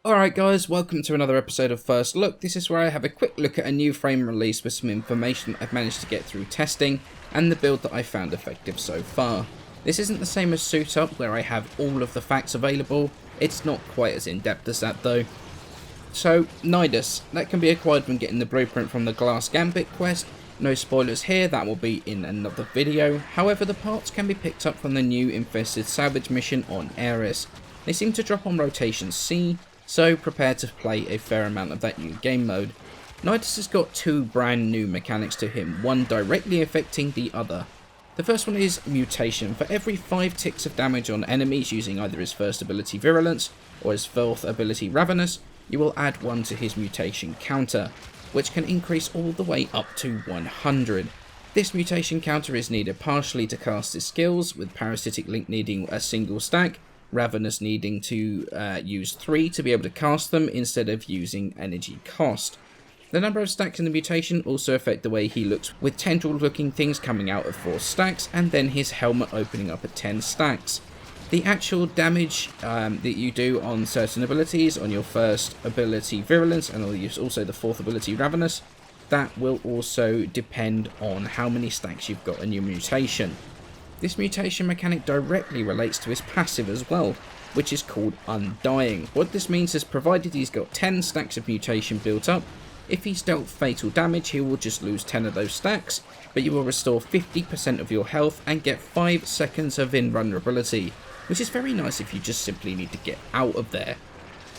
Alright guys, welcome to another episode of First Look. This is where I have a quick look at a new frame release with some information I've managed to get through testing, and the build that I found effective so far. This isn't the same as Suit Up, where I have all of the facts available. It's not quite as in-depth as that though. So, Nidus. That can be acquired when getting the blueprint from the Glass Gambit quest. No spoilers here, that will be in another video. However, the parts can be picked up from the new Infested salvage mission on Ares. They seem to drop on rotation C, so prepare to play a fair amount of that new game mode. Nidus has got two brand new mechanics to him, one directly affecting the other. The first one is Mutation. For every 5 ticks of damage on enemies using either his first ability Virulence or his fourth ability Ravenous, you will add 1 to his Mutation counter, which can increase all the way up to 100. This Mutation counter is needed partially to cast his skills, with Parasitic Link needing a single stack, Ravenous needing to use 3 to be able to cast them instead of using energy cost. The number of stacks in the mutation also affect the way he looks, with tendril looking things coming out of 4 stacks and then his helmet opening up at 10 stacks. The actual damage that you do on certain abilities, on your first ability Virulence and also the fourth ability Ravenous, that will also depend on how many stacks you've got in your mutation. This mutation mechanic directly relates to his passive as well, which is called Undying. What this means is, provided he's got 10 stacks of mutation built up, if he's dealt fatal damage he will just lose 10 of those stacks, but you will restore 50% of your health and get 5 seconds of invulnerability, which is very nice if you just simply need to get out of there.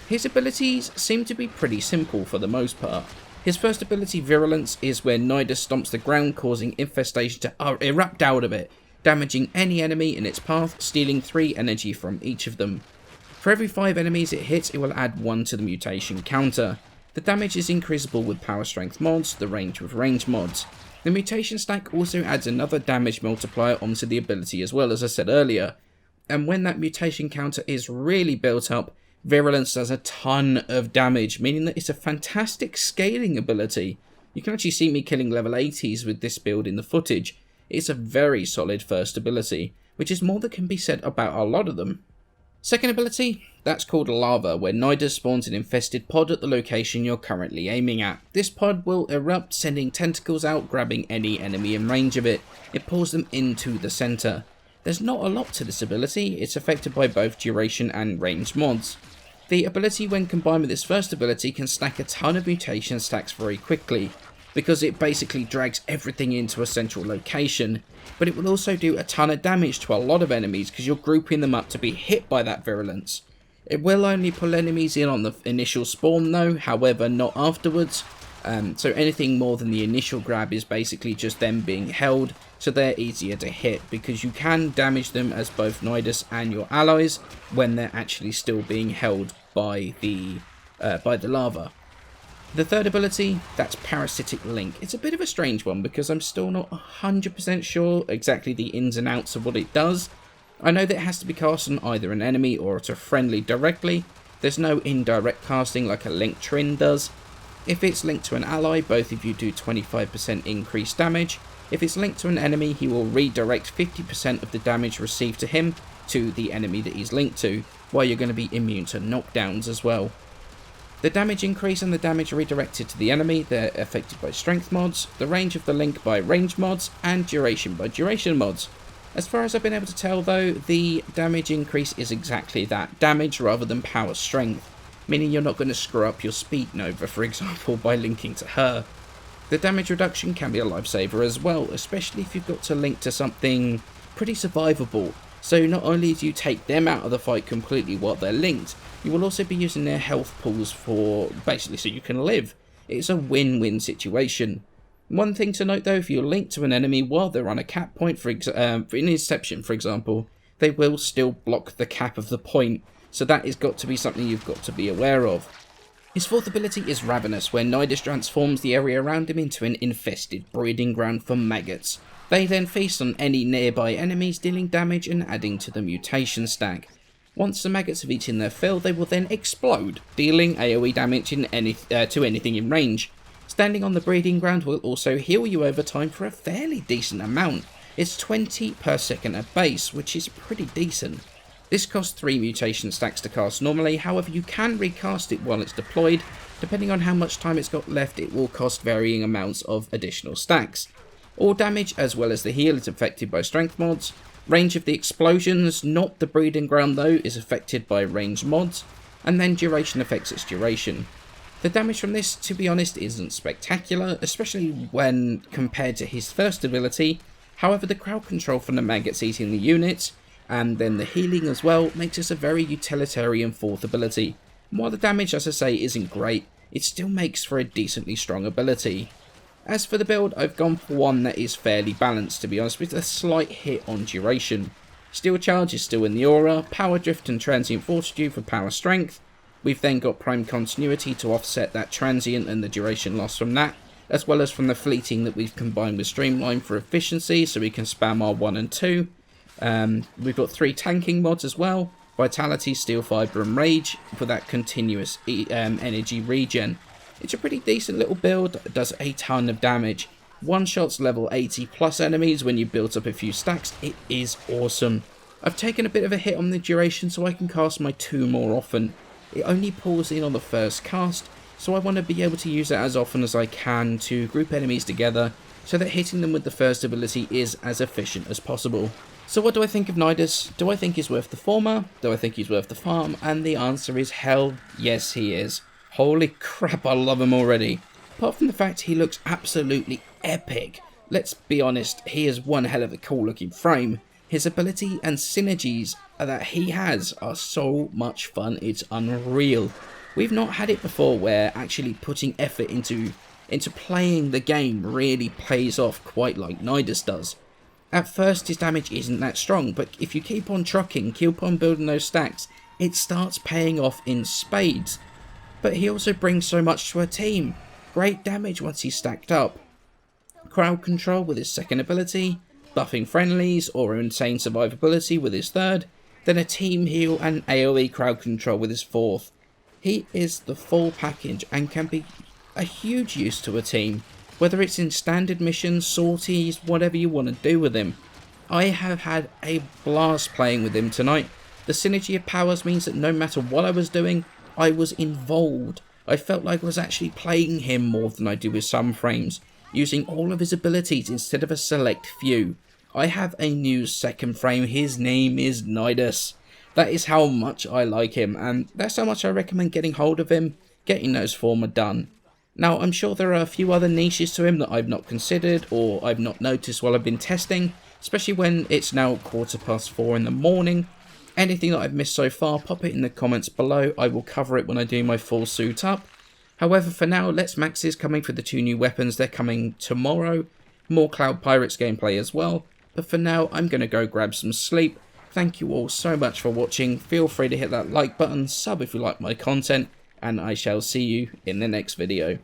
His abilities seem to be pretty simple for the most part. His first ability Virulence is where Nidus stomps the ground, causing Infestation to erupt out of it, damaging any enemy in its path, stealing 3 energy from each of them. For every 5 enemies it hits, it will add 1 to the mutation counter. The damage is increasable with power strength mods, the range with range mods. The mutation stack also adds another damage multiplier onto the ability as well, as I said earlier. And when that mutation counter is really built up, Virulence does a ton of damage, meaning that it's a fantastic scaling ability. You can actually see me killing level 80s with this build in the footage. It's a very solid first ability, which is more than can be said about a lot of them. Second ability, that's called Larva, where Nidus spawns an infested pod at the location you're currently aiming at. This pod will erupt, sending tentacles out, grabbing any enemy in range of it. It pulls them into the centre. There's not a lot to this ability, it's affected by both duration and range mods. The ability, when combined with its first ability, can stack a ton of mutation stacks very quickly, because it basically drags everything into a central location, but it will also do a ton of damage to a lot of enemies because you're grouping them up to be hit by that Virulence. It will only pull enemies in on the initial spawn though, however not afterwards, so anything more than the initial grab is basically just them being held, so they're easier to hit because you can damage them as both Nidus and your allies when they're actually still being held by the Larva. The third ability, that's Parasitic Link. It's a bit of a strange one because I'm still not 100% sure exactly the ins and outs of what it does. I know that it has to be cast on either an enemy or at a friendly directly. There's no indirect casting like a Link Trin does. If it's linked to an ally, both of you do 25% increased damage. If it's linked to an enemy, he will redirect 50% of the damage received to him to the enemy that he's linked to, while you're going to be immune to knockdowns as well. The damage increase and the damage redirected to the enemy, they're affected by strength mods, the range of the link by range mods, and duration by duration mods. As far as I've been able to tell though, the damage increase is exactly that, damage rather than power strength, meaning you're not going to screw up your Speed Nova, for example, by linking to her. The damage reduction can be a lifesaver as well, especially if you've got to link to something pretty survivable. So not only do you take them out of the fight completely while they're linked, you will also be using their health pools for basically so you can live. It's a win-win situation. One thing to note though, if you're linked to an enemy while they're on a cap point, in Inception for example, they will still block the cap of the point, so that has got to be something you've got to be aware of. His fourth ability is Ravenous, where Nidus transforms the area around him into an infested breeding ground for maggots. They then feast on any nearby enemies, dealing damage and adding to the mutation stack. Once the maggots have eaten their fill, they will then explode, dealing AoE damage to anything in range. Standing on the breeding ground will also heal you over time for a fairly decent amount. It's 20 per second at base, which is pretty decent. This costs 3 mutation stacks to cast normally, however you can recast it while it's deployed. Depending on how much time it's got left, it will cost varying amounts of additional stacks. All damage as well as the heal is affected by strength mods. Range of the explosions, not the breeding ground though, is affected by range mods. And then duration affects its duration. The damage from this, to be honest, isn't spectacular, especially when compared to his first ability. However, the crowd control from the maggots eating the units, and then the healing as well, makes this a very utilitarian 4th ability. And while the damage, as I say, isn't great, it still makes for a decently strong ability. As for the build, I've gone for one that is fairly balanced, to be honest, with a slight hit on duration. Steel Charge is still in the aura, Power Drift and Transient Fortitude for power strength. We've then got Prime Continuity to offset that transient and the duration loss from that, as well as from the fleeting that we've combined with Streamline for efficiency, so we can spam our 1 and 2. We've got 3 tanking mods as well, Vitality, Steel Fibre and Rage, for that continuous energy regen. It's a pretty decent little build that does a ton of damage. One shots level 80 plus enemies when you build up a few stacks. It is awesome. I've taken a bit of a hit on the duration so I can cast my 2 more often. It only pulls in on the first cast, so I want to be able to use it as often as I can to group enemies together so that hitting them with the first ability is as efficient as possible. So what do I think of Nidus? Do I think he's worth the former? Do I think he's worth the farm? And the answer is hell yes he is. Holy crap, I love him already. Apart from the fact he looks absolutely epic. Let's be honest, he is one hell of a cool looking frame. His ability and synergies that he has are so much fun, it's unreal. We've not had it before where actually putting effort into playing the game really pays off quite like Nidus does. At first his damage isn't that strong, but if you keep on trucking, keep on building those stacks, it starts paying off in spades. But he also brings so much to a team. Great damage once he's stacked up. Crowd control with his second ability, buffing friendlies or insane survivability with his third, then a team heal and AoE crowd control with his 4th. He is the full package and can be a huge use to a team, whether it's in standard missions, sorties, whatever you want to do with him. I have had a blast playing with him tonight. The synergy of powers means that no matter what I was doing, I was involved. I felt like I was actually playing him more than I do with some frames, using all of his abilities instead of a select few. I have a new second frame, his name is Nidus. That is how much I like him, and that's how much I recommend getting hold of him, getting those former done. Now, I'm sure there are a few other niches to him that I've not considered, or I've not noticed while I've been testing, especially when it's now 4:15 in the morning. Anything that I've missed so far, pop it in the comments below. I will cover it when I do my full suit up. However, for now, Let's Max is coming for the 2 new weapons. They're coming tomorrow. More Cloud Pirates gameplay as well. But for now, I'm going to go grab some sleep. Thank you all so much for watching. Feel free to hit that like button, sub if you like my content, and I shall see you in the next video.